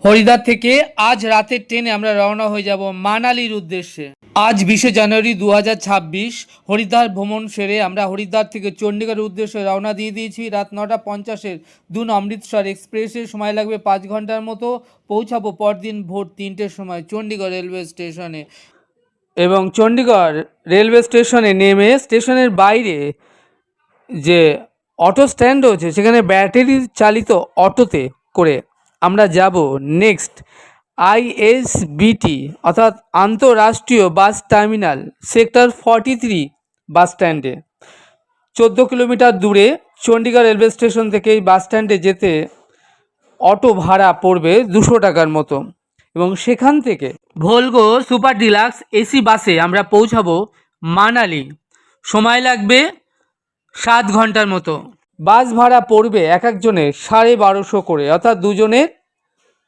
হরিদ্বার থেকে আজ রাতের ট্রেনে আমরা রওনা হয়ে যাব মানালির উদ্দেশ্যে। আজ 20শে জানুয়ারি 2026 হরিদ্বার ভ্রমণ সেরে আমরা হরিদ্বার থেকে চণ্ডীগড়ের উদ্দেশ্যে রওনা দিয়ে দিয়েছি। রাত 9:50-এর দুন অমৃতসর এক্সপ্রেসের সময় লাগবে 5 ঘন্টার মতো। পৌঁছাবো পরদিন ভোর 3টের সময় চণ্ডীগড় রেলওয়ে স্টেশনে। এবং চণ্ডীগড় রেলওয়ে স্টেশনে নেমে স্টেশনের বাইরে যে অটো স্ট্যান্ড রয়েছে সেখানে ব্যাটারি চালিত অটোতে করে আমরা যাব নেক্সট আইএসবিটি অর্থাৎ আন্তঃরাষ্ট্রীয় বাস টার্মিনাল সেক্টর 43 বাস স্ট্যান্ডে। 14 কিলোমিটার দূরে চণ্ডীগড় রেলওয়ে স্টেশন থেকে এই বাস স্ট্যান্ডে যেতে অটো ভাড়া পড়বে 200 টাকার মতো। এবং সেখান থেকে ভলগো সুপার ডিলাক্স এসি বাসে আমরা পৌঁছাবো মানালি। সময় লাগবে 7 ঘন্টার মতো। বাস ভাড়া পড়বে এক একজনের 1250 করে, অর্থাৎ দুজনের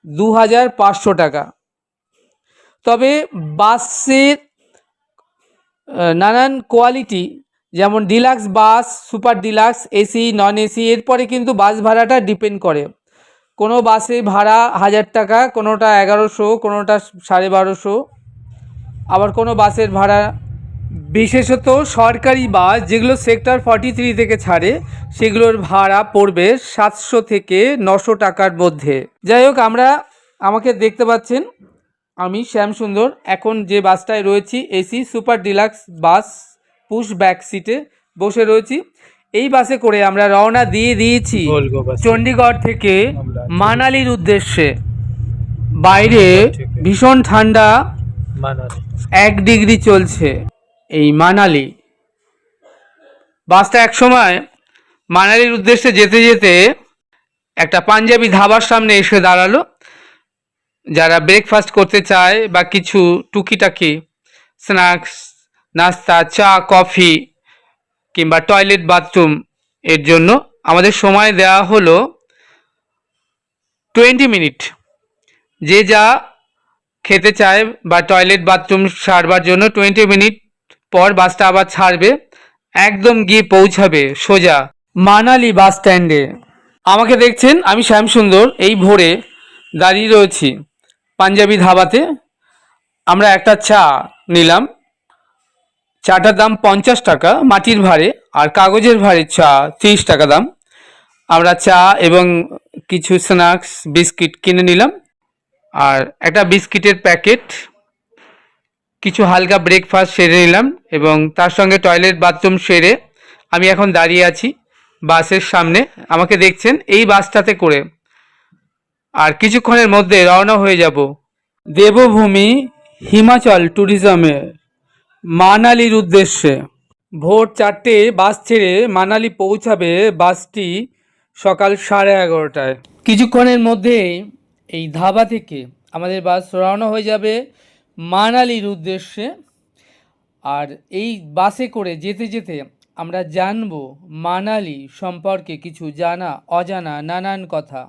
2500 টাকা। তবে বাসের নানান কোয়ালিটি, যেমন deluxe bus, super deluxe, AC, non AC, এরপরে কিন্তু বাস ভাড়াটা ডিপেন্ড করে। কোনো বাসে ভাড়া 1000 টাকা, কোনোটা 1100, কোনোটা 1250, আবার কোনো বাসের ভাড়া, বিশেষত সরকারি বাস যেগুলো সেক্টর 43 থেকে ছাড়ে সেগুলোর ভাড়া পড়বে 700 থেকে 900 টাকার মধ্যে। যাই হোক, আমাকে দেখতে পাচ্ছেন, আমি শ্যামসুন্দর এখন যে বাসটায় রয়েছি এসি সুপার ডিলাক্স বাস, পুশ ব্যাক সিটে বসে রয়েছি। এই বাসে করে আমরা রওনা দিয়ে দিয়েছি চণ্ডীগড় থেকে মানালির উদ্দেশ্যে। বাইরে ভীষণ ঠান্ডা, 1 ডিগ্রি চলছে এই মানালি। বাসটা একসময় মানালির উদ্দেশ্যে যেতে যেতে একটা পাঞ্জাবি ধাবার সামনে এসে দাঁড়ালো। যারা ব্রেকফাস্ট করতে চায় বা কিছু টুকিটাকি স্ন্যাক্স, নাস্তা, চা, কফি কিংবা টয়লেট বাথরুম এর জন্য আমাদের সময় দেওয়া হলো 20 মিনিট। যে যা খেতে চায় বা টয়লেট বাথরুম সারবার জন্য 20 মিনিট পর বাসটা আবার ছাড়বে, একদম গিয়ে পৌঁছাবে সোজা মানালি বাস স্ট্যান্ডে। আমাকে দেখছেন, আমি শ্যামসুন্দর এই ভোরে দাঁড়িয়ে রয়েছি পাঞ্জাবি ধাবাতে। আমরা একটা চা নিলাম, চাটার দাম 50 টাকা মাটির ভাড়ে, আর কাগজের ভাড়ে চা 30 টাকা দাম। আমরা চা এবং কিছু স্ন্যাক্স, বিস্কিট কিনে নিলাম, আর একটা বিস্কিটের প্যাকেট, কিছু হালকা ব্রেকফাস্ট সেরে নিলাম এবং তার সঙ্গে টয়লেট বাথরুম সেরে আমি এখন দাঁড়িয়ে আছি বাসের সামনে। আমাকে দেখছেন এই বাসটাতে করে, আর কিছুক্ষণের মধ্যে রওনা হয়ে যাব দেবভূমি হিমাচল ট্যুরিজমের মানালির উদ্দেশ্যে। ভোর 4টে বাস ছেড়ে মানালি পৌঁছাবে বাসটি সকাল 11:30টায়। কিছুক্ষণের মধ্যেই এই ধাবা থেকে আমাদের বাস রওনা হয়ে যাবে মানালির উদ্দেশ্যে। আর এই বাসে করে যেতে যেতে আমরা জানব মানালি সম্পর্কে কিছু জানা অজানা নানান কথা।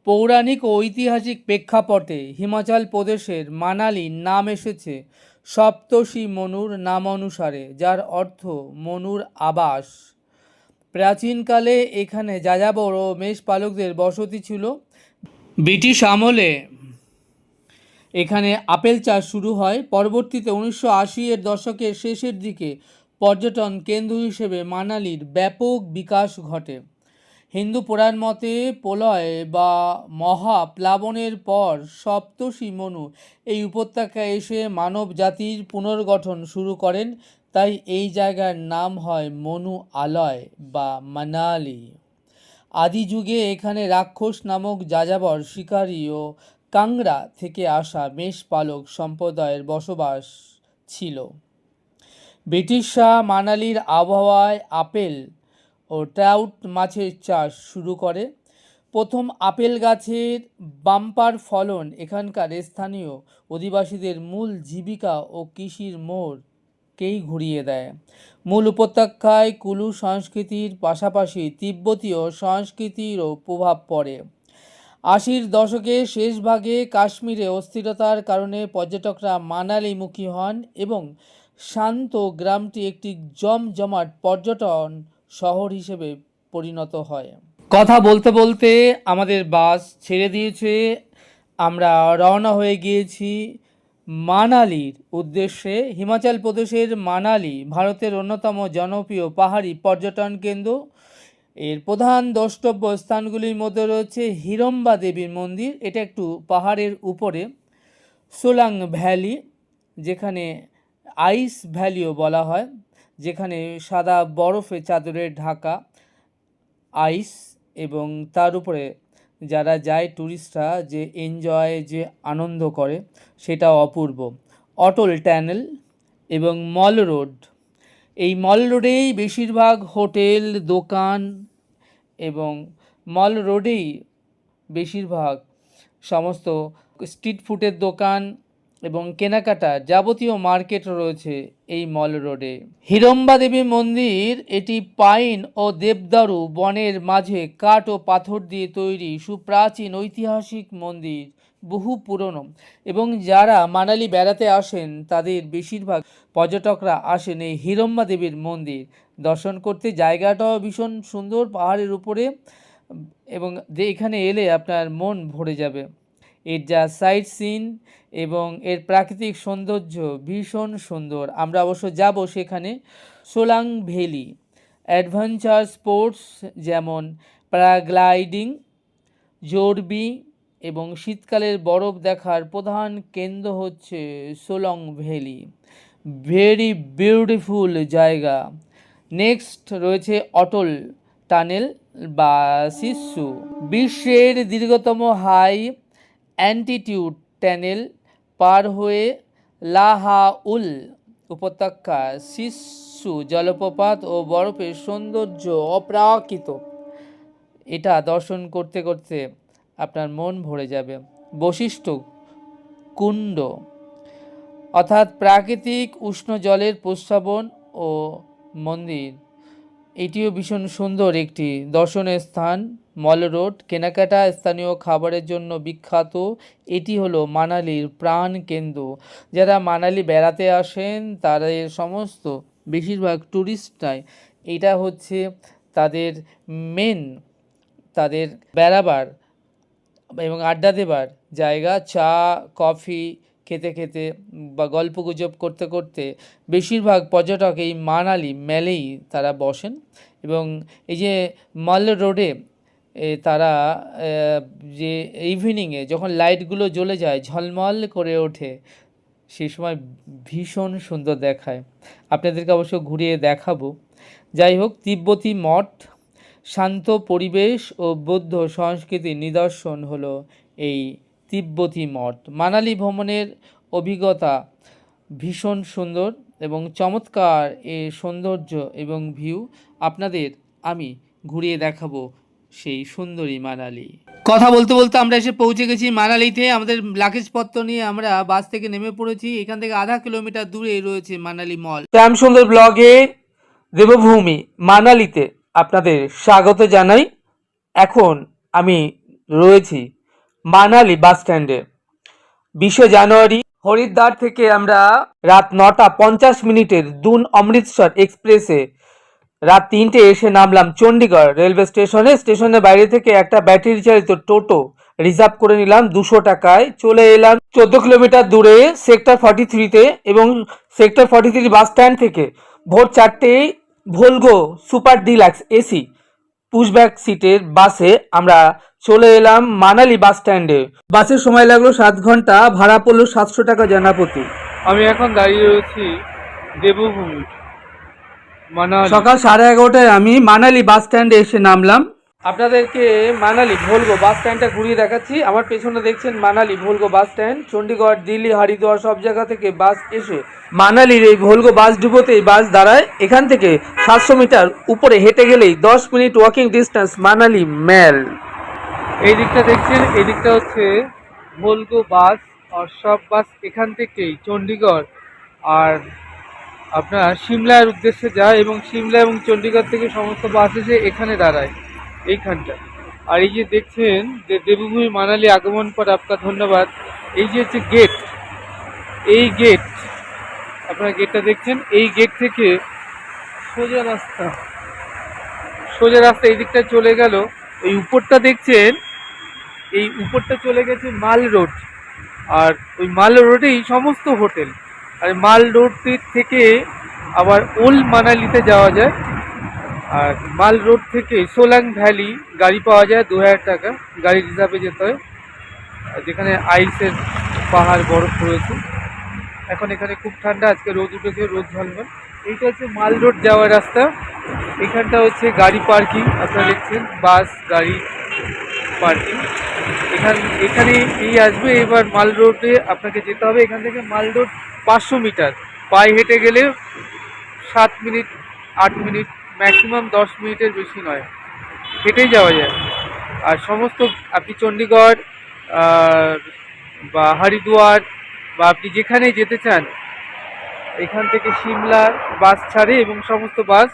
পৌরাণিক ও ঐতিহাসিক প্রেক্ষাপটে হিমাচল প্রদেশের মানালির নাম এসেছে সপ্তর্ষি মনুর নাম অনুসারে, যার অর্থ মনুর আবাস। প্রাচীনকালে এখানে যাযাবর ও মেষপালকদের বসতি ছিল। ব্রিটিশ আমলে এখানে আপেল চাষ শুরু হয়। পরবর্তীতে 1980-এর দশকের শেষের দিকে পর্যটন কেন্দ্র হিসেবে মানালির ব্যাপক বিকাশ ঘটে। হিন্দু পুরাণ মতে প্রলয় বা মহাপ্লাবনের পর সপ্তর্ষি মনু এই উপত্যকায় এসে মানব জাতির পুনর্গঠন শুরু করেন, তাই এই জায়গার নাম হয় মনু আলয় বা মানালি। আদি যুগে এখানে রাক্ষস নামক যাযাবর, শিকারী ও কাংড়া থেকে আসা মেষপালক সম্প্রদায়ের বসবাস ছিল। ব্রিটিশরা মানালির আবহাওয়ায় আপেল ও ট্রাউট মাছের চাষ শুরু করে। প্রথম আপেল গাছের বাম্পার ফলন এখানকার স্থানীয় অধিবাসীদের মূল জীবিকা ও কৃষির মোড়কেই ঘুরিয়ে দেয়। মূল উপত্যকায় কুলু সংস্কৃতির পাশাপাশি তিব্বতীয় সংস্কৃতিরও প্রভাব পড়ে। 80-র দশকের শেষ ভাগে কাশ্মীরে অস্থিরতার কারণে পর্যটকরা মানালিমুখী হন এবং শান্ত গ্রামটি একটি জমজমাট পর্যটন শহর হিসেবে পরিণত হয়। কথা বলতে বলতে আমাদের বাস ছেড়ে দিয়েছে আমরা রওনা হয়ে গিয়েছি মানালির উদ্দেশ্যে। হিমাচল প্রদেশের মানালি ভারতের অন্যতম জনপ্রিয় পাহাড়ি পর্যটন কেন্দ্র। এর প্রধান দ্রষ্টব্য স্থানগুলির মধ্যে রয়েছে হিড়ম্বা দেবীর মন্দির, এটা একটু পাহাড়ের উপরে। সোলাং ভ্যালি, যেখানে আইস ভ্যালিও বলা হয়, যেখানে সাদা বরফে চাদরে ঢাকা আইস, এবং তার উপরে যারা যায় ট্যুরিস্টরা যে এনজয়, যে আনন্দ করে, সেটা অপূর্ব। অটল টানেল এবং মল রোড, এই মল রোডেই বেশিরভাগ হোটেল, দোকান, এবং মল রোডেই বেশিরভাগ সমস্ত স্ট্রিট ফুডের দোকান এবং কেনাকাটার যাবতীয় মার্কেট রয়েছে এই মল রোডে। হিড়ম্বা দেবী মন্দির, এটি পাইন ও দেবদারু বনের মাঝে কাঠ ও পাথর দিয়ে তৈরি সুপ্রাচীন ঐতিহাসিক মন্দির, বহু পুরনো। এবং যারা মানালি বেড়াতে আসেন তাদের বেশিরভাগ পর্যটকরা আসেন এই হিড়ম্বা দেবীর মন্দির দর্শন করতে। জায়গাটাও ভীষণ সুন্দর, পাহাড়ের উপরে, এবং এখানে এলে আপনার মন ভরে যাবে। এর যা সাইট সিন এবং এর প্রাকৃতিক সৌন্দর্য ভীষণ সুন্দর। আমরা অবশ্য যাব সেখানে। সোলাং ভ্যালি অ্যাডভেঞ্চার স্পোর্টস যেমন প্যারাগ্লাইডিং, জোরবি এবং শীতকালের বরফ দেখার প্রধান কেন্দ্র হচ্ছে সোলং ভ্যালি। ভেরি বিউটিফুল জায়গা। নেক্সট রয়েছে অটল টানেল বা সিসু, বিশ্বের দীর্ঘতম হাই অ্যান্টিটিউড টানেল পার হয়ে লাহাউল উপত্যকা, সিসু জলপ্রপাত ও বরফের সৌন্দর্য অপ্রাকৃত। এটা দর্শন করতে করতে আপনার মন ভরে যাবে। বশিষ্ঠ কুণ্ড, অর্থাৎ প্রাকৃতিক উষ্ণ জলের প্রস্রবণ ও মন্দির, এটিও ভীষণ সুন্দর একটি দর্শনের স্থান। মল রোড, কেনাকাটা, স্থানীয় খাবারের জন্য বিখ্যাত। এটি হলো মানালির প্রাণ কেন্দ্র। যারা মানালি বেড়াতে আসেন তাদের সমস্ত বেশিরভাগ ট্যুরিস্টরাই এটা হচ্ছে তাদের মেন, তাদের বেড়াবার এবং আড্ডা দেবার জায়গা। চা কফি খেতে খেতে বা গল্পগুজব করতে করতে বেশিরভাগ পর্যটক এই মানালি মেলেই তারা বসেন। এবং এই যে মল রোডে তারা যে ইভিনিংয়ে যখন লাইটগুলো জ্বলে যায়, ঝলমল করে ওঠে, সেই সময় ভীষণ সুন্দর দেখায়। আপনাদেরকে অবশ্য ঘুরিয়ে দেখাবো। যাই হোক, তিব্বতী মঠ, শান্ত পরিবেশ ও বৌদ্ধ সংস্কৃতির নিদর্শন হলো এই তিব্বতী মঠ। মানালি ভ্রমণের অভিজ্ঞতা ভীষণ সুন্দর এবং চমৎকার। এই সৌন্দর্য এবং ভিউ আপনাদের আমি ঘুরিয়ে দেখাবো সেই সুন্দরী মানালি। কথা বলতে বলতে আমরা এসে পৌঁছে গেছি মানালিতে। আমাদের লাগেজপত্র নিয়ে আমরা বাস থেকে নেমে পড়েছি। এখান থেকে আধা কিলোমিটার দূরে রয়েছে মানালি মল। শ্যাম সুন্দর ব্লগে দেবভূমি মানালিতে আপনাদের স্বাগত জানাই। এখন আমি রয়েছি মানালি বাস স্ট্যান্ডে। 20 জানুয়ারি হরিদ্বার থেকে আমরা রাত 9:50 দুন অমৃতসর এক্সপ্রেসে রাত 3টে এসে নামলাম চণ্ডীগড় রেলওয়ে স্টেশনে। স্টেশনের বাইরে থেকে একটা ব্যাটারি চালিত টোটো রিজার্ভ করে নিলাম 200 টাকায়। চলে এলাম 14 কিলোমিটার দূরে সেক্টর 43-তে, এবং সেক্টর 43 বাস স্ট্যান্ড থেকে ভোর 4টেই ভোলগো সুপার ডিলাক্স এসি পুশব্যাক সিটের বাসে আমরা চলে এলাম মানালি বাস স্ট্যান্ডে। বাসের সময় লাগলো 7 ঘন্টা, ভাড়া পড়লো 700 টাকা জনাপতি। আমি এখন দাঁড়িয়ে রয়েছি দেবভূমি মানালি। সকাল 11:30টায় আমি মানালি বাস স্ট্যান্ডে এসে নামলাম। আপনাদেরকে মানালি ভোলগো বাস স্ট্যান্ডটা ঘুরিয়ে দেখাচ্ছি। আমার পেছনে দেখছেন মানালি ভোলগো বাস স্ট্যান্ড। চণ্ডীগড়, দিল্লি, হরিদ্বার সব জায়গা থেকে বাস এসে মানালির এই ভোলগো বাস ডিপোতে এই বাস দাঁড়ায়। এখান থেকে 700 মিটার উপরে হেঁটে গেলেই 10 মিনিট ওয়াকিং ডিস্টেন্স মানালি মেল। এই দিকটা দেখছেন, এই দিকটা হচ্ছে ভোলগো বাস। আর সব বাস এখান থেকেই চণ্ডীগড় আর আপনার সিমলার উদ্দেশ্যে যায়, এবং সিমলা এবং চণ্ডীগড় থেকে সমস্ত বাস এসে এখানে দাঁড়ায় এইখানটা। আর এই যে দেখছেন যে দেবভূমি মানালি আগমন পর আপনার ধন্যবাদ। এই যে হচ্ছে গেট, এই গেট আপনারা গেটটা দেখছেন, এই গেট থেকে সোজা রাস্তা এই দিকটা চলে গেল। এই উপরটা দেখছেন, এই উপরটা চলে গেছে মাল রোড, আর ওই মাল রোডেই সমস্ত হোটেল। আর মাল রোডটির থেকে আবার ওল্ড মানালিতে যাওয়া যায়। আর মাল রোড থেকে সোলাং ভ্যালি গাড়ি পাওয়া যায় 2000 টাকা, গাড়ি রিজার্ভে যেতে হয়, যেখানে আইসের পাহাড় বরফ রয়েছে। এখন এখানে খুব ঠান্ডা, আজকে রোদ উঠেছে, রোদ ঝলমল। এইটা হচ্ছে মাল রোড যাওয়ার রাস্তা। এখানটা হচ্ছে গাড়ি পার্কিং, আপনারা দেখছেন বাস গাড়ি পার্কিং। এখানে এই আসবে। এবার মাল রোডে আপনাকে যেতে হবে। এখান থেকে মাল রোড 500 মিটার, পায়ে হেঁটে গেলে 7 মিনিট 8 মিনিট, ম্যাক্সিমাম 10 মিনিটের বেশি নয়, হেঁটেই যাওয়া যায়। আর সমস্ত আপনি চণ্ডীগড় বা হরিদ্বার বা আপনি যেখানে যেতে চান, এখান থেকে সিমলা বাস ছাড়ে এবং সমস্ত বাস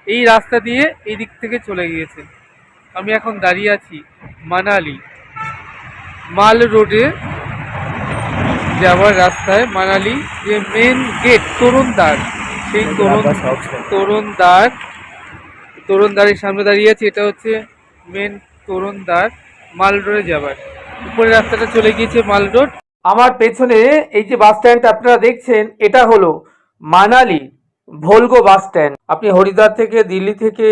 এই রাস্তা দিয়ে এই দিক থেকে চলে গিয়েছে। আমি এখন দাঁড়িয়ে আছি মানালি মাল রোডে যাওয়ার রাস্তায়। মানালি যে মেন গেট তোরণদ্বার, সেই তোরণদ্বারের সামনে দাঁড়িয়ে আছি। এটা হচ্ছে মেন তোরণদ্বার মাল রোডে যাবার। উপরে রাস্তাটা চলে গিয়েছে মাল রোড। আমার পেছনে এই যে বাস স্ট্যান্ড আপনারা দেখছেন, এটা হলো মানালি ভোলগো বাস স্ট্যান্ড। আপনি হরিদ্বার থেকে, দিল্লি থেকে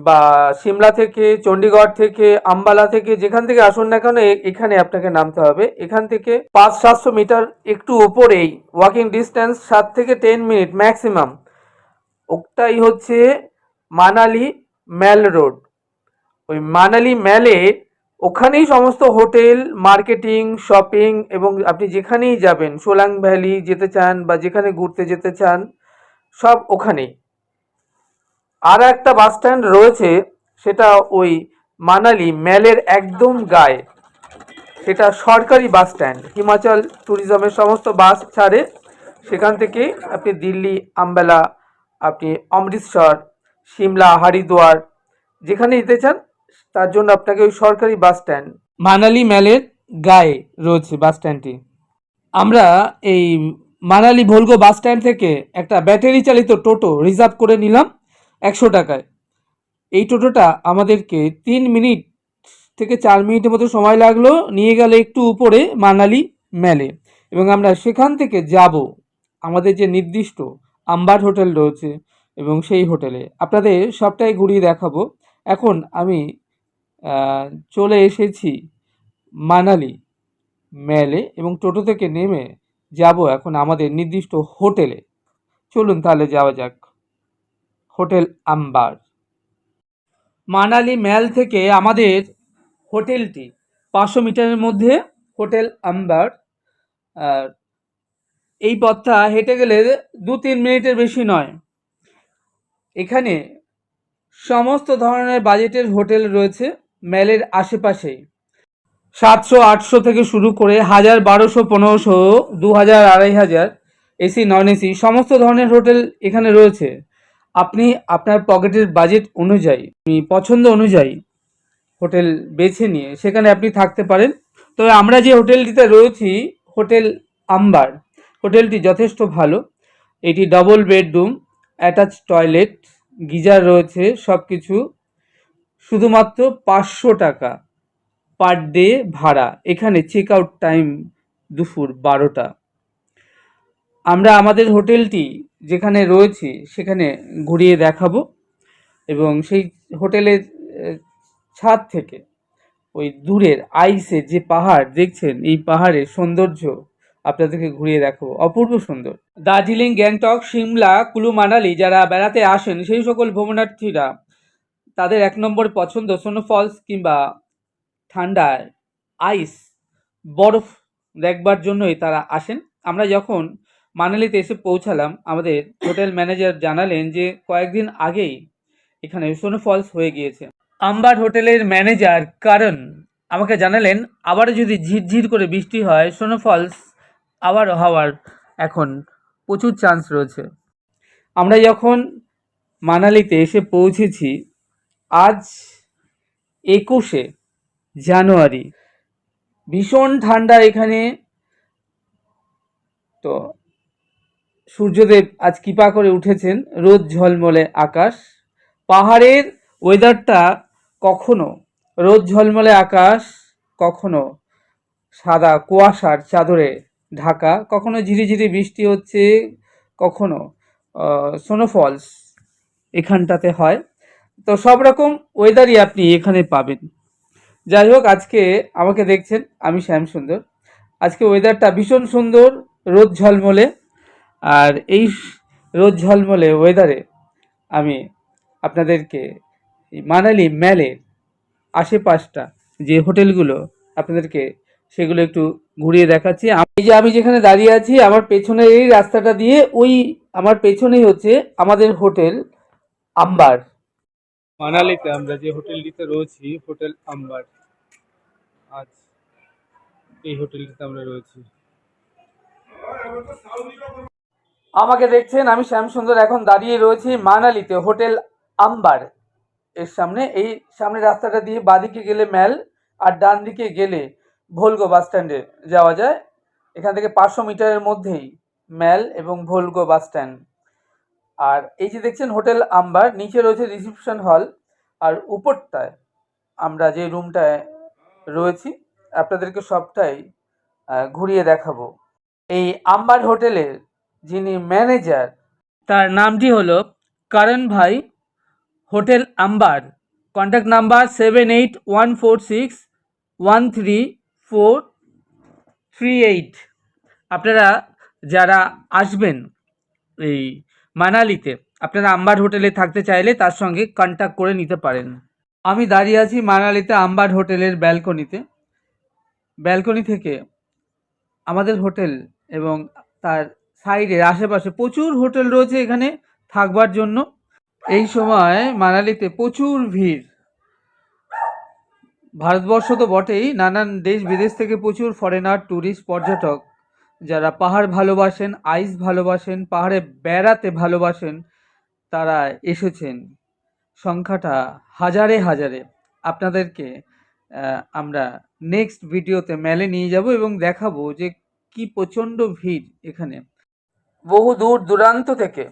বা সিমলা থেকে, চণ্ডীগড় থেকে, আম্বালা থেকে, যেখান থেকে আসুন না কেন এখানে আপনাকে নামতে হবে। এখান থেকে 500-700 মিটার একটু উপরেই, ওয়াকিং ডিস্টেন্স 7 থেকে 10 মিনিট ম্যাক্সিমাম, ওটাই হচ্ছে মানালি ম্যাল রোড। ওই মানালি ম্যালে ওখানেই সমস্ত হোটেল, মার্কেটিং, শপিং, এবং আপনি যেখানেই যাবেন, সোলাং ভ্যালি যেতে চান বা যেখানে ঘুরতে যেতে চান, সব ওখানেই। আর একটা বাস স্ট্যান্ড রয়েছে, সেটা ওই মানালি ম্যালের একদম গায়ে, সেটা সরকারি বাস স্ট্যান্ড। হিমাচল ট্যুরিজমের সমস্ত বাস ছাড়ে সেখান থেকে। আপনি দিল্লি, আম্বালা, আপনি অমৃতসর, সিমলা, হরিদ্বার যেখানে যেতে চান, তার জন্য আপনাকে ওই সরকারি বাস স্ট্যান্ড মানালি ম্যালের গায়ে রয়েছে বাস স্ট্যান্ডটি। আমরা এই মানালি ভোলগো বাস স্ট্যান্ড থেকে একটা ব্যাটারি চালিত টোটো রিজার্ভ করে নিলাম 100 টাকায়। এই টোটোটা আমাদেরকে 3 মিনিট থেকে 4 মিনিটের মতো সময় লাগলো, নিয়ে গেলে একটু উপরে মানালি ম্যালে, এবং আমরা সেখান থেকে যাব আমাদের যে নির্দিষ্ট আম্বার হোটেল রয়েছে, এবং সেই হোটেলে আপনাদের সবটাই ঘুরিয়ে দেখাবো। এখন আমি চলে এসেছি মানালি ম্যালে, এবং টোটো থেকে নেমে যাব এখন আমাদের নির্দিষ্ট হোটেলে। চলুন তাহলে যাওয়া যাক, হোটেল আম্বার। মানালি ম্যাল থেকে আমাদের হোটেলটি 500 মিটারের মধ্যে, হোটেল আম্বার। আর এই পথটা হেঁটে গেলে 2-3 মিনিটের বেশি নয়। এখানে সমস্ত ধরনের বাজেটের হোটেল রয়েছে ম্যালের আশেপাশেই। 700-800 থেকে শুরু করে 1000, 1200, 1500, 2000, 2500, এসি, নন এসি সমস্ত ধরনের হোটেল এখানে রয়েছে। আপনি আপনার পকেটের বাজেট অনুযায়ী, পছন্দ অনুযায়ী হোটেল বেছে নিয়ে সেখানে আপনি থাকতে পারেন। তবে আমরা যে হোটেলটিতে রয়েছি, হোটেল আম্বার, হোটেলটি যথেষ্ট ভালো। এটি double bedroom, attach toilet, geyser রয়েছে, সব কিছু। শুধুমাত্র 500 টাকা পার ডে ভাড়া। এখানে চেক আউট টাইম দুপুর 12টা। আমরা আমাদের হোটেলটি যেখানে রয়েছি সেখানে ঘুরিয়ে দেখাবো, এবং সেই হোটেলের ছাদ থেকে ওই দূরের আইসে যে পাহাড় দেখছেন, এই পাহাড়ের সৌন্দর্য আপনাদেরকে ঘুরিয়ে দেখাবো, অপূর্ব সুন্দর। দার্জিলিং, গ্যাংটক, সিমলা, কুলু মানালি যারা বেড়াতে আসেন, সেই সকল ভ্রমণার্থীরা তাদের 1 নম্বর পছন্দ স্নোফলস কিংবা ঠান্ডায় আইস, বরফ দেখবার জন্যই তারা আসেন। আমরা যখন মানালিতে এসে পৌঁছালাম, আমাদের হোটেল ম্যানেজার জানালেন যে কয়েকদিন আগেই এখানে স্নোফলস হয়ে গিয়েছে। আম্বার হোটেলের ম্যানেজার কারণ আমাকে জানালেন, আবারও যদি ঝিরঝির করে বৃষ্টি হয়, স্নোফলস আবার হওয়ার এখন প্রচুর চান্স রয়েছে। আমরা যখন মানালিতে এসে পৌঁছেছি, আজ 21শে জানুয়ারি, ভীষণ ঠান্ডা এখানে। তো সূর্যদেব আজ কৃপা করে উঠেছেন, রোদ ঝলমলে আকাশ। পাহাড়ের ওয়েদারটা কখনো রোদ ঝলমলে আকাশ, কখনো সাদা কুয়াশার চাদরে ঢাকা, কখনো ঝিরিঝিরি বৃষ্টি হচ্ছে, কখনো স্নোফলস এখানটাতে হয়। তো সব রকম ওয়েদারই আপনি এখানে পাবেন। যাই হোক, আজকে আমাকে দেখছেন, আমি শ্যাম সুন্দর। আজকে ওয়েদারটা ভীষণ সুন্দর, রোদ ঝলমলে। আর এই রোদ ঝলমলে ওয়েদারে আমি আপনাদেরকে মানালি ম্যালের আশেপাশটা যে হোটেলগুলো আপনাদেরকে সেগুলো একটু ঘুরিয়ে দেখাচ্ছি। এই যে আমি যেখানে দাঁড়িয়ে আছি, আমার পেছনের এই রাস্তাটা দিয়ে ওই আমার পেছনেই হচ্ছে আমাদের হোটেল আম্বার। মানালিতে আমরা যে হোটেলটিতে রয়েছি, হোটেল আম্বার, আজ এই হোটেলটিতে আমরা রয়েছি। আমাকে দেখছেন, আমি শ্যাম সুন্দর এখন দাঁড়িয়ে রয়েছি মানালিতে হোটেল আম্বার এর সামনে। এই সামনে রাস্তাটা দিয়ে বাঁদিকে গেলে ম্যাল, আর ডান দিকে গেলে ভোলগো বাস স্ট্যান্ডে যাওয়া যায়। এখান থেকে 500 মিটারের মধ্যেই ম্যাল এবং ভোলগো বাস স্ট্যান্ড। আর এই যে দেখছেন হোটেল আম্বার, নিচে রয়েছে রিসেপশন হল, আর উপরটায় আমরা যে রুমটায় রয়েছি আপনাদেরকে সবটাই ঘুরিয়ে দেখাবো। এই আম্বার হোটেলের যিনি ম্যানেজার, তার নামটি হলো করণ ভাই। Hotel Ambar, contact number 7814613438। আপনারা যারা আসবেন এই মানালিতে, আপনারা আম্বার হোটেলে থাকতে চাইলে তার সঙ্গে কন্ট্যাক্ট করে নিতে পারেন। আমি দাঁড়িয়ে আছি মানালিতে আম্বার হোটেলের ব্যালকনিতে। ব্যালকনি থেকে আমাদের হোটেল এবং তার সাইডের আশেপাশে প্রচুর হোটেল রয়েছে এখানে থাকবার জন্য। এই সময় মানালিতে প্রচুর ভিড়। ভারতবর্ষ তো বটেই, নানান দেশ বিদেশ থেকে প্রচুর ফরেনার, ট্যুরিস্ট, পর্যটক যারা পাহাড় ভালোবাসেন, আইস ভালোবাসেন, পাহাড়ে বেড়াতে ভালোবাসেন, তারা এসেছেন। সংখ্যাটা হাজারে হাজারে। আপনাদেরকে আমরা নেক্সট ভিডিওতে মেলে নিয়ে যাব এবং দেখাবো যে কি প্রচণ্ড ভিড় এখানে। বহু দূর দূরান্ত থেকে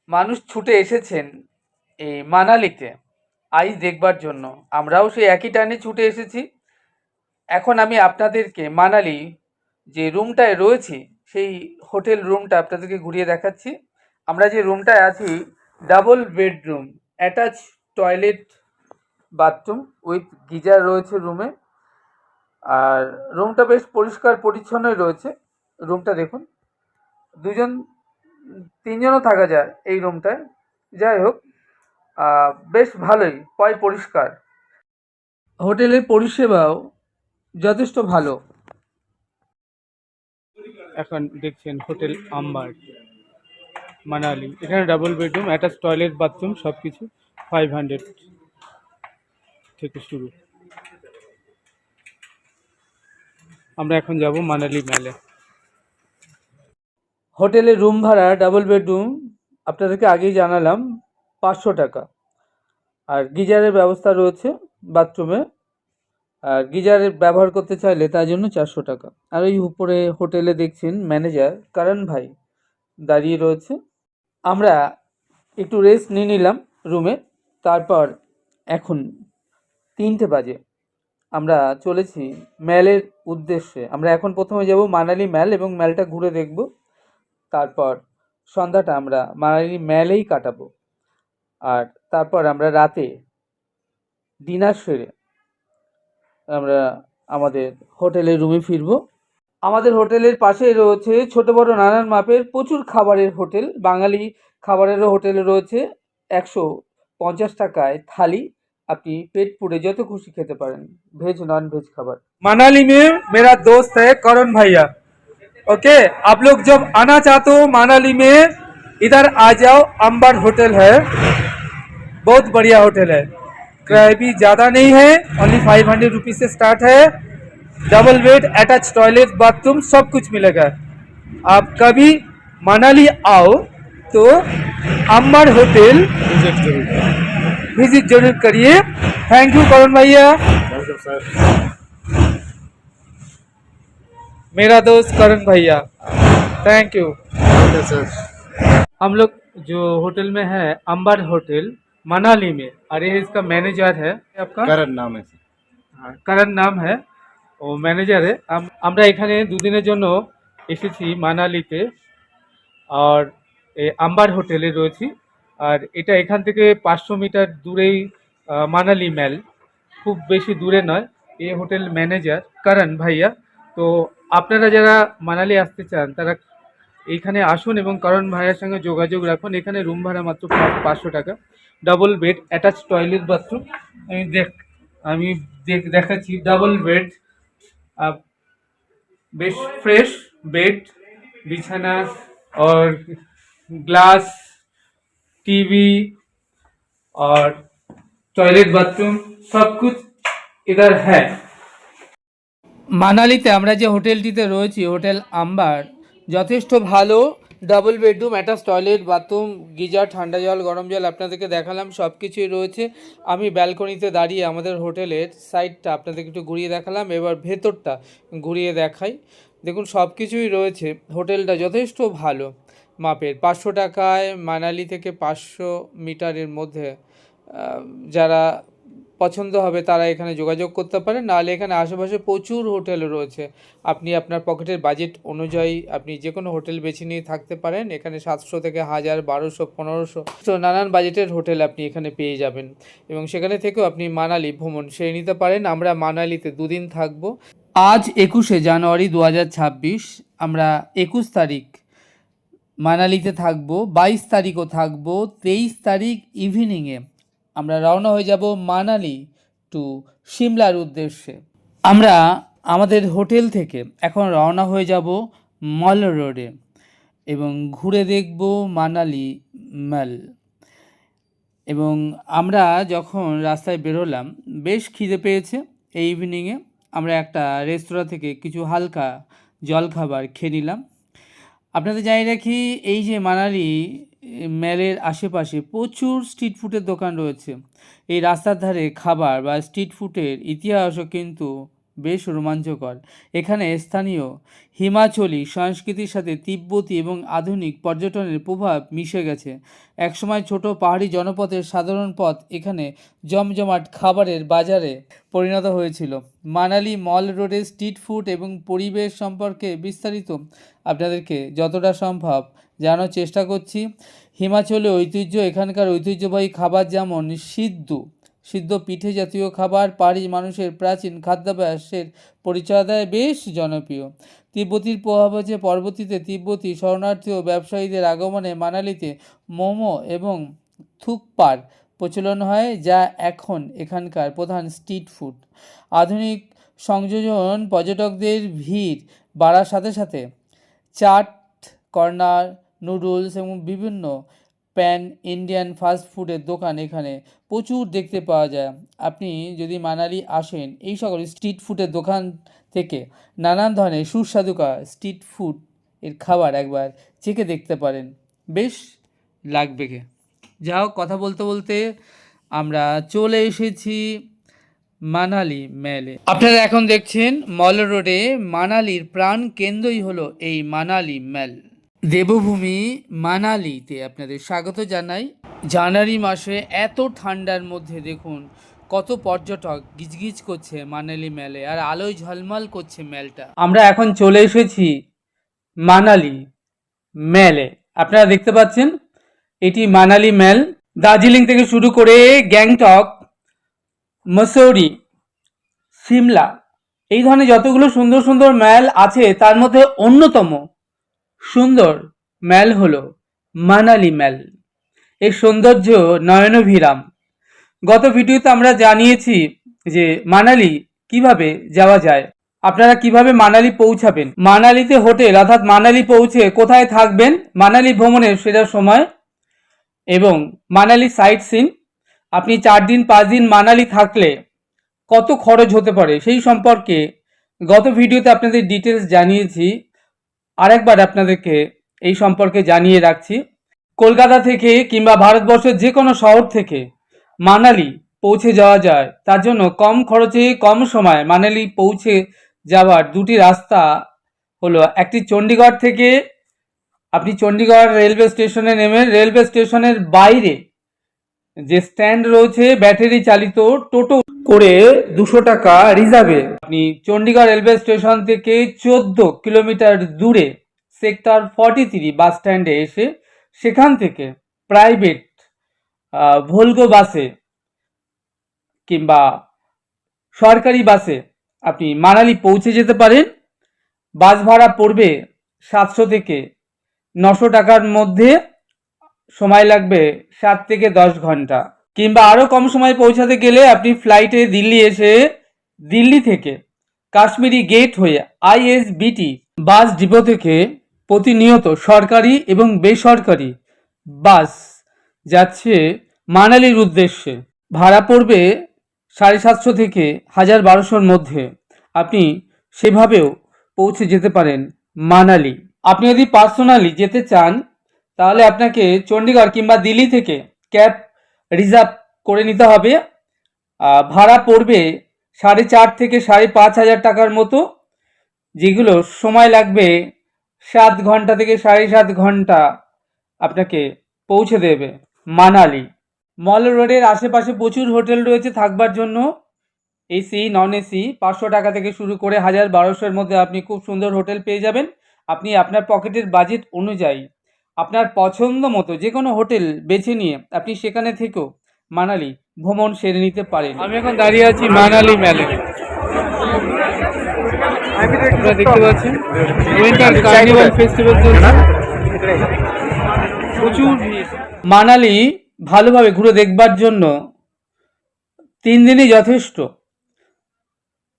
মানুষ ছুটে এসেছেন এই মানালিতে আইস দেখবার জন্য। আমরাও সেই একই টানে ছুটে এসেছি। এখন আমি আপনাদেরকে মানালি যে রুমটায় রয়েছি সেই হোটেল রুমটা আপনাদেরকে ঘুরিয়ে দেখাচ্ছি। আমরা যে রুমটায় আছি, double bedroom, attach toilet, bathroom with geyser রয়েছে রুমে। আর রুমটা বেশ পরিষ্কার পরিচ্ছন্নই রয়েছে। রুমটা দেখুন, তিনজনও থাকা যায় এই রুমটায়। যাই হোক, বেশ ভালোই, পরিষ্কার। হোটেলের পরিষেবাও যথেষ্ট ভালো। এখন দেখছেন হোটেল আম্বার মানালি। এখানে double bedroom, attach toilet, bathroom সব কিছু 500 থেকে শুরু। আমরা এখন যাব মানালি মেলে। হোটেলের রুম ভাড়া ডাবল বেডরুম আপনাদেরকে আগেই জানালাম 500 টাকা। আর গিজারের ব্যবস্থা রয়েছে বাথরুমে, আর গিজারের ব্যবহার করতে চাইলে তার জন্য 400 টাকা। আর ওই উপরে হোটেলে দেখছেন ম্যানেজার করণ ভাই দাঁড়িয়ে রয়েছে। আমরা একটু রেস্ট নিয়ে নিলাম রুমে। তারপর এখন 3টে বাজে, আমরা চলেছি ম্যালের উদ্দেশ্যে। আমরা এখন প্রথমে যাব মানালি ম্যাল এবং ম্যালটা ঘুরে দেখব। তারপর সন্ধ্যাটা আমরা মানালি ম্যালেই কাটাবো। আর তারপর আমরা রাতে ডিনার সেরে আমরা আমাদের হোটেলের রুমে ফিরব। আমাদের হোটেলের পাশে রয়েছে ছোট বড় নানান মাপের প্রচুর খাবারের হোটেল। বাঙালি খাবারেরও হোটেল রয়েছে। 150 টাকায় থালি, আপনি পেট পুড়ে যত খুশি খেতে পারেন, ভেজ नॉन वेज খাবার। मनाली में मेरा दोस्त है करण भैया। ओके, आप लोग जब आना चाहते हो मनाली में, इधर आ जाओ। अंबर होटल है, बहुत बढ़िया होटल है। किराया भी ज़्यादा नहीं है, ओनली 500 रुपीज़ से स्टार्ट है। Double bed, attach toilet, bathroom सब कुछ मिलेगा। आप कभी मनाली आओ तो अंबर होटल विजिट जरूर करिए। थैंक यू करण भैया। मेरा दोस्त करण भैया, थैंक यू सर। हम लोग जो होटल में है अंबर होटल मनाली में, और ये इसका मैनेजर है। आपका करण नाम है सर। কারণ নাম হ্যাঁ ও ম্যানেজারে। আমরা এখানে দুদিনের জন্য এসেছি মানালিতে, আর আম্বার হোটেলে রয়েছি। আর এটা এখান থেকে 500 মিটার দূরেই মানালি ম্যাল, খুব বেশি দূরে নয়। এই হোটেল ম্যানেজার করণ ভাইয়া। তো আপনারা যারা মানালি আসতে চান তারা এইখানে আসুন এবং করণ ভাইয়ার সঙ্গে যোগাযোগ রাখুন। এখানে রুম ভাড়া মাত্র 500 টাকা, double bed, attach toilet bathroom. আমি দেখ আমি দেখাচ্ছি ডাবল বেড, বেশ फ्रेश बेड, बिछाना और ग्लास टीवी और टॉयलेट बाथरूम सब कुछ इधर है। মানালিতে আমরা যে হোটেলটিতে রয়েছি, হোটেল আম্বার, যথেষ্ট ভালো। Double bedroom, attach toilet bathroom, geyser, ঠান্ডা জল, গরম জল আপনাদেরকে দেখালাম, সব কিছুই রয়েছে। আমি ব্যালকনিতে দাঁড়িয়ে আমাদের হোটেলের সাইডটা আপনাদেরকে একটু ঘুরিয়ে দেখালাম, এবার ভেতরটা ঘুরিয়ে দেখাই। দেখুন সব কিছুই রয়েছে। হোটেলটা যথেষ্ট ভালো মাপের। 500 টাকায় মানালি থেকে 500 মিটারের মধ্যে যারা পছন্দ হবে তারা এখানে যোগাযোগ করতে পারেন। নাহলে এখানে আশেপাশে প্রচুর হোটেল রয়েছে, আপনি আপনার পকেটের বাজেট অনুযায়ী আপনি যে কোনো হোটেল বেছে নিয়ে থাকতে পারেন। এখানে 700 থেকে 1000, 1200, 1500, তো নানান বাজেটের হোটেল আপনি এখানে পেয়ে যাবেন এবং সেখানে থেকেও আপনি মানালি ভ্রমণ সেরে নিতে পারেন। আমরা মানালিতে দুদিন থাকবো। আজ 21শে জানুয়ারি 2026, আমরা 21 তারিখ মানালিতে থাকবো, 22 তারিখও থাকবো, 23 তারিখ ইভিনিংয়ে আমরা রওনা হয়ে যাব মানালি টু সিমলার উদ্দেশ্যে। আমরা আমাদের হোটেল থেকে এখন রওনা হয়ে যাব মল রোডে এবং ঘুরে দেখব মানালি মল। এবং আমরা যখন রাস্তায় বেরোলাম, বেশ খিদে পেয়েছে। এই ইভিনিংয়ে আমরা একটা রেস্তোরাঁ থেকে কিছু হালকা জলখাবার খেয়ে নিলাম। আপনাদের জানিয়ে রাখি, এই যে মানালি ম্যালের আশেপাশে প্রচুর স্ট্রিট ফুডের দোকান রয়েছে। এই রাস্তার ধারে খাবার বা স্ট্রিট ফুডের ইতিহাসও কিন্তু বেশ রোমাঞ্চকর। এখানে স্থানীয় হিমাচলি সংস্কৃতির সাথে তিব্বতী এবং আধুনিক পর্যটনের প্রভাব মিশে গেছে। একসময় ছোট পাহাড়ি জনপথের সাধারণ পথ এখানে জমজমাট খাবারের বাজারে পরিণত হয়েছিল। মানালি মল রোডের স্ট্রিট ফুড এবং পরিবেশ সম্পর্কে বিস্তারিত আপনাদেরকে যতটা সম্ভব জানার চেষ্টা করছি। হিমাচলে ঐতিহ্য, এখানকার ঐতিহ্যবাহী খাবার যেমন সিদ্ধ পিঠে জাতীয় খাবার পাহাড়ি মানুষের প্রাচীন খাদ্যাভ্যাসের পরিচয় দেয়, বেশ জনপ্রিয়। তিব্বতীর প্রভাব আছে। পরবর্তীতে তিব্বতী শরণার্থী ও ব্যবসায়ীদের আগমনে মানালিতে মোমো এবং থুকপার প্রচলন হয়, যা এখন এখানকার প্রধান স্ট্রিট ফুড। আধুনিক সংযোজন পর্যটকদের ভিড় বাড়ার সাথে সাথে চাট কর্নার, নুডলস এবং বিভিন্ন প্যান ইন্ডিয়ান ফাস্ট ফুডের দোকান এখানে প্রচুর দেখতে পাওয়া যায়। আপনি যদি মানালি আসেন, এই সকল স্ট্রিট ফুডের দোকান থেকে নানান ধরনের সুস্বাদুকর স্ট্রিট ফুড এর খাবার একবার চেখে দেখতে পারেন, বেশ লাগবে। যা হোক, কথা বলতে বলতে আমরা চলে এসেছি মানালি ম্যালে। আপনারা এখন দেখছেন মল রোডে মানালির প্রাণ কেন্দ্রই হলো এই মানালি ম্যাল। দেবভূমি মানালিতে আপনাদের স্বাগত জানাই। জানুয়ারি মাসে এত ঠান্ডার মধ্যে দেখুন কত পর্যটক গিজগিজ করছে মানালি ম্যালে, আর আলোয় ঝলমল করছে ম্যালটা। আমরা এখন চলে এসেছি মানালি ম্যালে। আপনারা দেখতে পাচ্ছেন এটি মানালি ম্যাল। দার্জিলিং থেকে শুরু করে গ্যাংটক, মসৌরি, সিমলা, এই ধরনের যতগুলো সুন্দর সুন্দর ম্যাল আছে তার মধ্যে অন্যতম সুন্দর ম্যাল হলো মানালি ম্যাল। এর সৌন্দর্য নয়নভিরাম। গত ভিডিওতে আমরা জানিয়েছি যে মানালি কিভাবে যাওয়া যায়, আপনারা কিভাবে মানালি পৌঁছাবেন, মানালিতে হোটেল অর্থাৎ মানালি পৌঁছে কোথায় থাকবেন, মানালি ভ্রমণের সেরা সময় এবং মানালি সাইট সিন, আপনি 4 দিন 5 দিন মানালি থাকলে কত খরচ হতে পারে সেই সম্পর্কে গত ভিডিওতে আপনাদের ডিটেলস জানিয়েছি। আরেকবার আপনাদেরকে এই সম্পর্কে জানিয়ে রাখছি। কলকাতা থেকে কিংবা ভারতবর্ষের যে কোনো শহর থেকে মানালি পৌঁছে যাওয়া যায়। তার জন্য কম খরচে কম সময় মানালি পৌঁছে যাওয়ার দুটি রাস্তা হলো, একটি চণ্ডীগড় থেকে আপনি চণ্ডীগড় রেলওয়ে স্টেশনে নেমে রেলওয়ে স্টেশনের বাইরে যে স্ট্যান্ড রয়েছে ব্যাটারি চালিত টোটো করে 200 টাকা রিজার্ভে আপনি চণ্ডীগড় রেলওয়ে স্টেশন থেকে 14 কিলোমিটার দূরে সেক্টর 43 বাস স্ট্যান্ডে এসে সেখান থেকে প্রাইভেট ভলগো বাসে কিংবা সরকারি বাসে আপনি মানালি পৌঁছে যেতে পারেন। বাস ভাড়া পড়বে 700 থেকে 900 টাকার মধ্যে, সময় লাগবে 7 থেকে 10 ঘন্টা। কিংবা আরও কম সময় পৌঁছাতে গেলে আপনি ফ্লাইটে দিল্লি এসে দিল্লি থেকে কাশ্মীরি গেট হয়ে আইএসবিটি বাস ডিপো থেকে প্রতিনিয়ত সরকারি এবং বেসরকারি বাস যাচ্ছে মানালির উদ্দেশ্যে। ভাড়া পড়বে 750 থেকে 1200-র মধ্যে। আপনি সেভাবেও পৌঁছে যেতে পারেন মানালি। আপনি যদি পার্সোনালি যেতে চান তাহলে আপনাকে চণ্ডীগড় কিংবা দিল্লি থেকে ক্যাব রিজার্ভ করে নিতে হবে। ভাড়া পড়বে 4,500 থেকে 5,500 টাকার মতো, যেগুলো সময় লাগবে 7 ঘন্টা থেকে 7.5 ঘন্টা আপনাকে পৌঁছে দেবে মানালি। মল রোডের আশেপাশে প্রচুর হোটেল রয়েছে থাকবার জন্য, এসি নন এসি। 500 টাকা থেকে শুরু করে 1,000-1,200-এর মধ্যে আপনি খুব সুন্দর হোটেল পেয়ে যাবেন। আপনি আপনার পকেটের বাজেট অনুযায়ী আপনার পছন্দ মতো যে কোনো হোটেল বেছে নিয়ে আপনি সেখানে থেকেও মানালি ভ্রমণ সেরে নিতে পারেন। আমি এখন দাঁড়িয়ে আছি মানালি মেলে। আপনারা দেখতে পাচ্ছেন উইন্টার কার্নিভাল ফেস্টিভ্যাল চলছে, প্রচুর ভিড়। মানালি ভালোভাবে ঘুরে দেখবার জন্য 3 দিনই যথেষ্ট।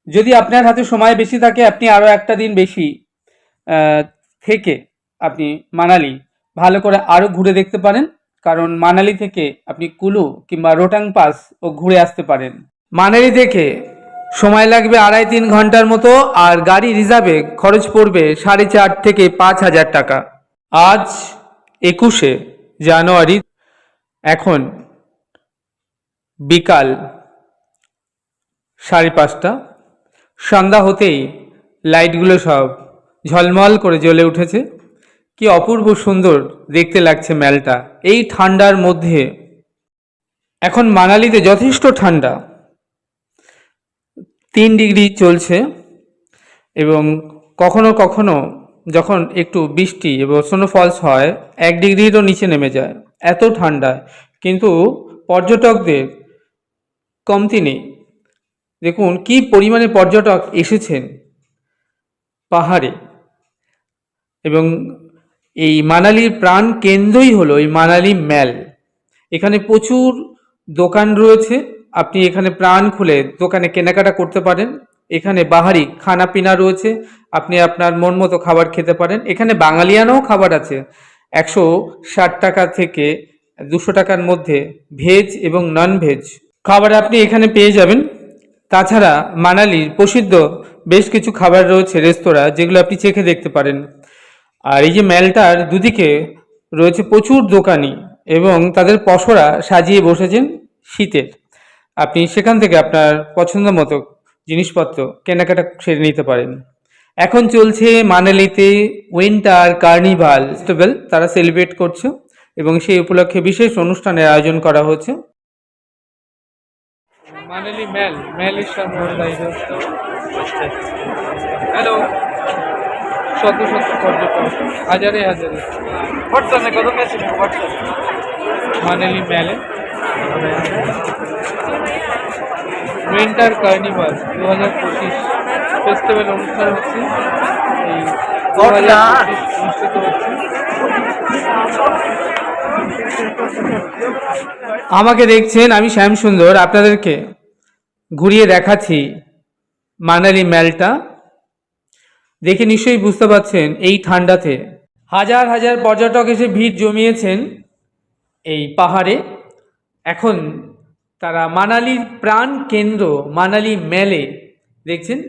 যদি আপনার হাতে সময় বেশি থাকে আপনি আরও একটা দিন বেশি থেকে আপনি মানালি ভালো করে আরও ঘুরে দেখতে পারেন, কারণ মানালি থেকে আপনি কুলু কিংবা রোটাং পাস ও ঘুরে আসতে পারেন। মানালি থেকে সময় লাগবে 2.5-3 ঘন্টার মতো, আর গাড়ি রিজার্ভে খরচ পড়বে 4,500 থেকে 5,000 টাকা। আজ 21শে জানুয়ারি, এখন বিকাল 5:30। সন্ধ্যা হতেই লাইটগুলো সব ঝলমল করে জ্বলে উঠেছে। কি অপূর্ব সুন্দর দেখতে লাগছে মেলটা এই ঠান্ডার মধ্যে। এখন মানালিতে যথেষ্ট ঠান্ডা, 3 ডিগ্রি চলছে, এবং কখনো কখনো যখন একটু বৃষ্টি এবং স্নোফলস হয় 1 ডিগ্রিরও নিচে নেমে যায়, এত ঠান্ডা। কিন্তু পর্যটকদের কমতি নেই। দেখুন কি পরিমাণে পর্যটক এসেছেন পাহাড়ে। এবং এই মানালির প্রাণ কেন্দ্রই হলো এই মানালি মেল। এখানে প্রচুর দোকান রয়েছে, আপনি এখানে প্রাণ খুলে দোকানে কেনাকাটা করতে পারেন। এখানে বাহারি খানা পিনা রয়েছে, আপনি আপনার মন মতো খাবার খেতে পারেন। এখানে বাঙালিয়ানাও খাবার আছে, 160 টাকা থেকে 200 টাকার মধ্যে ভেজ এবং নন ভেজ খাবার আপনি এখানে পেয়ে যাবেন। তাছাড়া মানালির প্রসিদ্ধ বেশ কিছু খাবার রয়েছে রেস্তোরাঁ, যেগুলো আপনি চেখে দেখতে পারেন। আর এই যে মেলটার দুদিকে রয়েছে প্রচুর দোকানি এবং তাদের পসরা সাজিয়ে বসেছেন শীতের। আপনি সেখান থেকে আপনার পছন্দ মতো জিনিসপত্র কেনাকাটা সেরে নিতে পারেন। এখন চলছে মানালিতে উইন্টার কার্নিভাল ফেস্টিভ্যাল, তারা সেলিব্রেট করছে এবং সেই উপলক্ষে বিশেষ অনুষ্ঠানের আয়োজন করা হচ্ছে। মানালি মেলের সামনে হ্যালো, শত শত পর্যটক, হাজারে হাজারে মানালি মেলে উইন্টার কার্নিভাল 2025 ফেস্টিভ্যাল অনুষ্ঠান হচ্ছে। এই 2025 অনুষ্ঠিত হচ্ছে। আমাকে দেখছেন, আমি শ্যাম সুন্দর, আপনাদেরকে ঘুরিয়ে দেখাচ্ছি মানালি মেলটা। দেখে নিশ্চয়ই বুঝতে পারছেন এই ঠান্ডাতে হাজার হাজার পর্যটক এসে ভিড় জমিয়েছেন এই পাহাড়ে। এখন তারা মানালির প্রাণ কেন্দ্র মানালি মেলে দেখছেন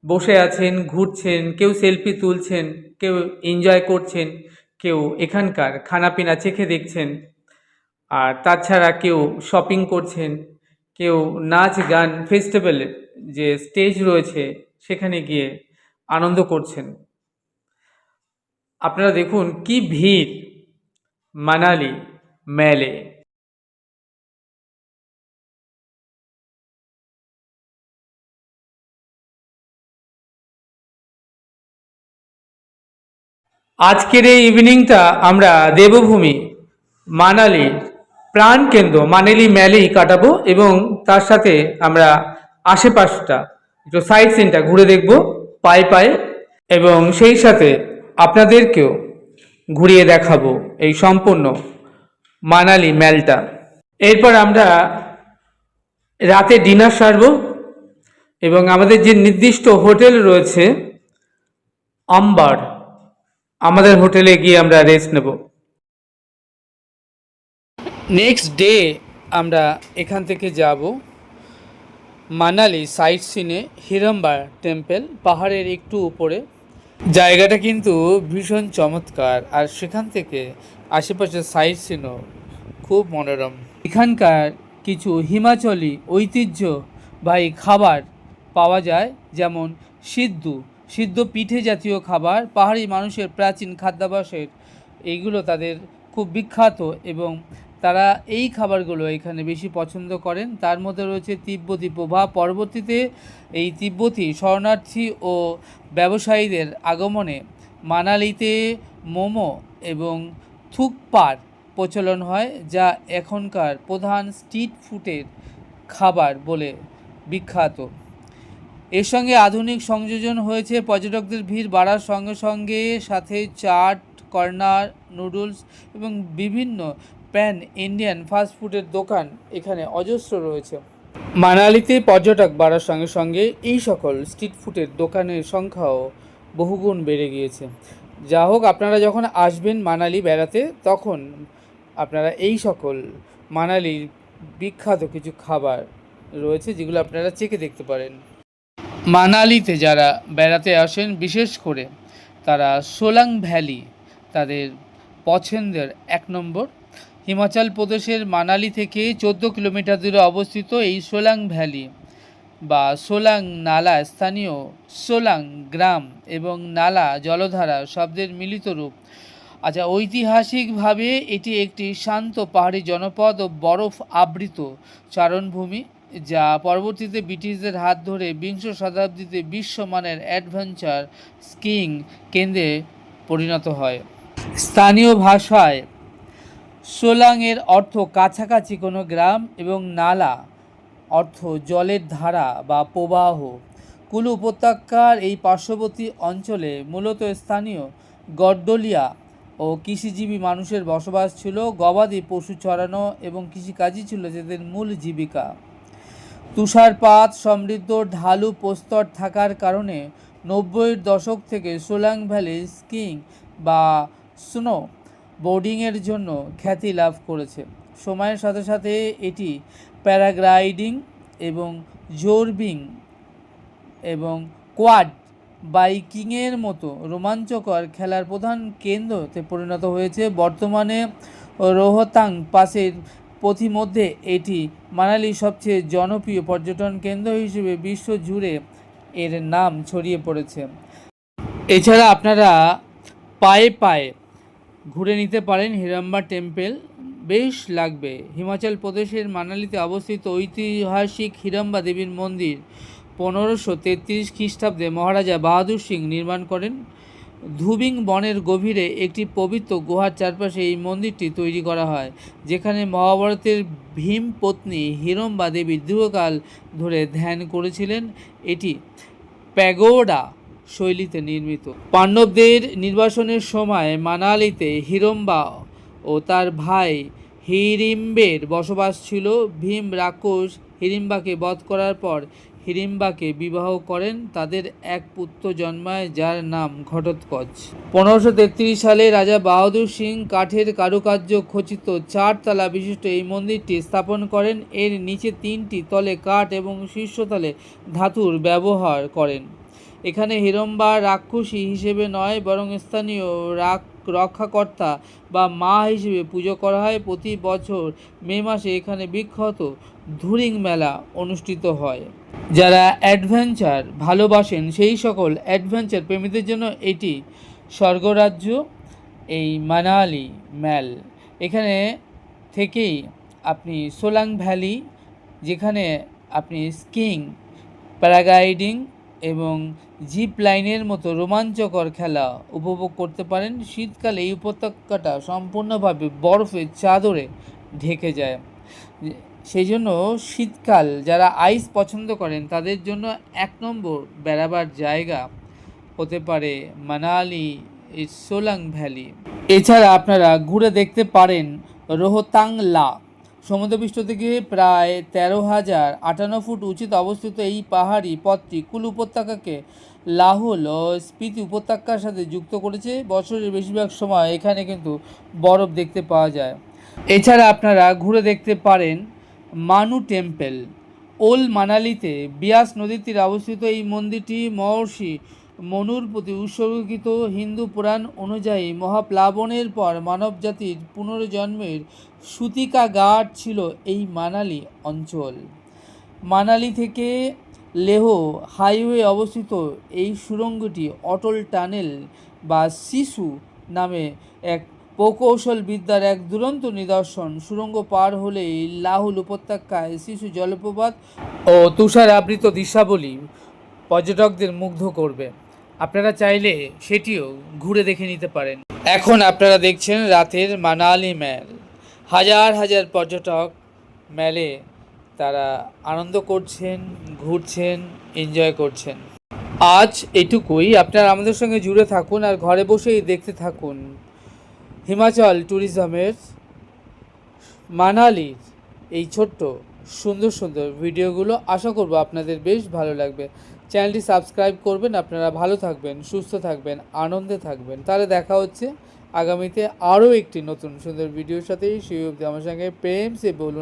বসে আছেন, ঘুরছেন, কেউ সেলফি তুলছেন, কেউ এনজয় করছেন, কেউ এখানকার খানাপিনা চেখে দেখছেন, আর তাছাড়া কেউ শপিং করছেন, কেউ নাচ গান ফেস্টিভ্যালের যে স্টেজ রয়েছে সেখানে গিয়ে আনন্দ করছেন। আপনারা দেখুন কি ভিড় মানালি মেলে। আজকের এই ইভিনিংটা আমরা দেবভূমি মানালির প্রাণকেন্দ্র মানালি ম্যালেই কাটাবো এবং তার সাথে আমরা আশেপাশটা একটু সাইট সিনটা ঘুরে দেখব পায়ে পায়ে, এবং সেই সাথে আপনাদেরকেও ঘুরিয়ে দেখাবো এই সম্পূর্ণ মানালি ম্যালটা। এরপর আমরা রাতে ডিনার সারবো এবং আমাদের যে নির্দিষ্ট হোটেল রয়েছে আম্বার, আমাদের হোটেলে গিয়ে আমরা রেস্ট নেব। নেক্সট ডে আমরা এখান থেকে যাব মানালি সাইট সিনে হিড়ম্বা টেম্পল, পাহাড়ের একটু উপরে। জায়গাটা কিন্তু ভীষণ চমৎকার, আর সেখান থেকে আশেপাশের সাইট সিনও খুব মনোরম। এখানকার কিছু হিমাচলি ঐতিহ্যবাহী খাবার পাওয়া যায়, যেমন সিদ্ধ পিঠে জাতীয় খাবার, পাহাড়ি মানুষের প্রাচীন খাদ্যাভ্যাসের এইগুলো তাদের খুব বিখ্যাত এবং তারা এই খাবারগুলো এখানে বেশি পছন্দ করেন। তার মধ্যে রয়েছে তিব্বতী প্রভাব। পরবর্তীতে এই তিব্বতী শরণার্থী ও ব্যবসায়ীদের আগমনে মানালিতে মোমো এবং থুকপার প্রচলন হয়, যা এখনকার প্রধান স্ট্রিট ফুডের খাবার বলে বিখ্যাত। এর সঙ্গে আধুনিক সংযোজন হয়েছে পর্যটকদের ভিড় বাড়ার সঙ্গে সঙ্গে, সাথে চাট, কর্নার, নুডলস এবং বিভিন্ন প্যান ইন্ডিয়ান ফাস্টফুডের দোকান এখানে অজস্র রয়েছে। মানালিতে পর্যটক বাড়ার সঙ্গে সঙ্গে এই সকল স্ট্রিট ফুডের দোকানের সংখ্যাও বহুগুণ বেড়ে গিয়েছে। যা হোক, আপনারা যখন আসবেন মানালি বেড়াতে, তখন আপনারা এই সকল মানালির বিখ্যাত কিছু খাবার রয়েছে যেগুলো আপনারা চেখে দেখতে পারেন। মানালিতে যারা বেড়াতে আসেন, বিশেষ করে তারা সোলাং ভ্যালি তাদের পছন্দের 1 নম্বর। হিমাচল প্রদেশের মানালি থেকে 14 কিলোমিটার দূরে অবস্থিত এই সোলাং ভ্যালি বা সোলাং নালা স্থানীয় সোলাং গ্রাম এবং নালা জলধারা শব্দের মিলিত রূপ। আচ্ছা, ঐতিহাসিকভাবে এটি একটি শান্ত পাহাড়ি জনপদ ও বরফ আবৃত চারণভূমি, যা পরবর্তীতে ব্রিটিশদের হাত ধরে বিংশ শতাব্দীতে বিশ্বমানের অ্যাডভেঞ্চার স্কিইং কেন্দ্রে পরিণত হয়। স্থানীয় ভাষায় সোলাংয়ের অর্থ কাছাকাছি কোনো গ্রাম এবং নালা অর্থ জলের ধারা বা প্রবাহ। কুলু উপত্যকার এই পার্শ্ববর্তী অঞ্চলে মূলত স্থানীয় গড্ডলিয়া ও কৃষিজীবী মানুষের বসবাস ছিল। গবাদি পশু চরানো এবং কৃষিকাজই ছিল তাদের মূল জীবিকা। তুষারপাত সমৃদ্ধ ঢালু প্রস্তর থাকার কারণে 90-এর দশক থেকে সোলাং ভ্যালি স্কিইং বা স্নো বোর্ডিংয়ের জন্য খ্যাতি লাভ করেছে। সময়ের সাথে সাথে এটি প্যারাগ্লাইডিং এবং জোরবিং এবং কোয়াড বাইকিংয়ের মতো রোমাঞ্চকর খেলার প্রধান কেন্দ্রতে পরিণত হয়েছে। বর্তমানে রোহতাং পাসের পথিমধ্যে এটি মানালির সবচেয়ে জনপ্রিয় পর্যটন কেন্দ্র হিসেবে বিশ্বজুড়ে এর নাম ছড়িয়ে পড়েছে। এছাড়া আপনারা পায়ে পায়ে ঘুরে নিতে পারেন হিড়ম্বা টেম্পল, বেশ লাগবে। হিমাচল প্রদেশের মানালিতে অবস্থিত ঐতিহাসিক হিড়ম্বা দেবীর মন্দির 1533 খ্রিস্টাব্দে মহারাজা বাহাদুর সিং নির্মাণ করেন। ধুবিং বনের গভীরে একটি পবিত্র গুহার চারপাশে এই মন্দিরটি তৈরি করা হয়, যেখানে মহাভারতের ভীম পত্নী হিড়ম্বা দেবী দীর্ঘকাল ধরে ধ্যান করেছিলেন। এটি প্যাগোডা শৈলীতে নির্মিত। পাণ্ডবদের নির্বাসনের সময় মানালিতে হিড়ম্বা ও তার ভাই হিড়িম্বের বসবাস ছিল। ভীম রাক্ষস হিড়িম্বাকে বধ করার পর হিড়িম্বাকে বিবাহ করেন। তাদের এক পুত্র জন্মায় যার নাম ঘটোৎকচ। 1533 সালে রাজা বাহাদুর সিং কাঠের কারুকার্য খচিত 4 তলা বিশিষ্ট এই মন্দিরটি স্থাপন করেন। এর নিচে 3টি তলে কাঠ এবং শীর্ষতলে ধাতুর ব্যবহার করেন। এখানে হিড়ম্বা রাক্ষসী হিসেবে নয়, বরং স্থানীয় রক্ষাকর্তা বা মা হিসেবে পুজো করা হয়। প্রতি বছর মে মাসে এখানে বিখ্যাত ধুরিং মেলা অনুষ্ঠিত হয়। যারা অ্যাডভেঞ্চার ভালোবাসেন সেই সকল অ্যাডভেঞ্চার প্রেমীদের জন্য এটি স্বর্গরাজ্য, এই মানালি ম্যাল। এখানে থেকেই আপনি সোলাং ভ্যালি, যেখানে আপনি স্কিইং, প্যারাগ্লাইডিং এবং জিপ লাইনের মতো রোমাঞ্চকর খেলা উপভোগ করতে পারেন। শীতকালে এই উপত্যকাটা সম্পূর্ণভাবে বরফের চাদরে ঢেকে যায়। সেই জন্য শীতকাল যারা আইস পছন্দ করেন তাদের জন্য 1 নম্বর বেড়াবার জায়গা হতে পারে মানালি সোলাং ভ্যালি। এছাড়া আপনারা ঘুরে দেখতে পারেন রোহতাং লা। সমুদ্রপৃষ্ঠ থেকে প্রায় 13,058 ফুট উঁচুতে অবস্থিত এই পাহাড়ি পথটি কুলু উপত্যকাকে লাহুল ও স্পিতি উপত্যকার সাথে যুক্ত করেছে। বছরের বেশিরভাগ সময় এখানে কিন্তু বরফ দেখতে পাওয়া যায়। এছাড়া আপনারা ঘুরে দেখতে পারেন মানু টেম্পল। ওল্ড মানালিতে বিয়াস নদীর তীরে অবস্থিত এই মন্দিরটি মহর্ষি মনুর প্রতি উৎসর্গিত। হিন্দু পুরাণ অনুযায়ী মহাপ্লাবনের পর মানবজাতির পুনর্জন্মের সূতিকাগার ছিল এই মানালি অঞ্চল। মানালি থেকে লেহ হাইওয়ে অবস্থিত এই সুড়ঙ্গটি অটল টানেল বা শিশু নামে এক প্রকৌশল বিদ্যার এক দুরন্ত নিদর্শন। সুড়ঙ্গ পার হলেই লাহুল উপত্যকায় শিশু জলপ্রপাত ও তুষার আবৃত দৃশ্যাবলী পর্যটকদের মুগ্ধ করবে। আপনারা চাইলে সেটিও ঘুরে দেখে নিতে পারেন। এখন আপনারা দেখছেন রাতের মানালি ম্যাল। হাজার হাজার পর্যটক ম্যালে তারা আনন্দ করছেন, ঘুরছেন, এনজয় করছেন। আজ এটুকুই। আপনারা আমাদের সঙ্গে জুড়ে থাকুন আর ঘরে বসেই দেখতে থাকুন হিমাচল ট্যুরিজমের মানালির এই ছোট্ট সুন্দর সুন্দর ভিডিওগুলো। আশা করব আপনাদের বেশ ভালো লাগবে। চ্যানেলটি সাবস্ক্রাইব করবেন। আপনারা ভালো থাকবেন, সুস্থ থাকবেন, আনন্দে থাকবেন। তাহলে দেখা হচ্ছে আগামীতে আরও একটি নতুন সুন্দর ভিডিওর সাথে। সেই অবধি আমার সঙ্গে প্রেম সে বলুন।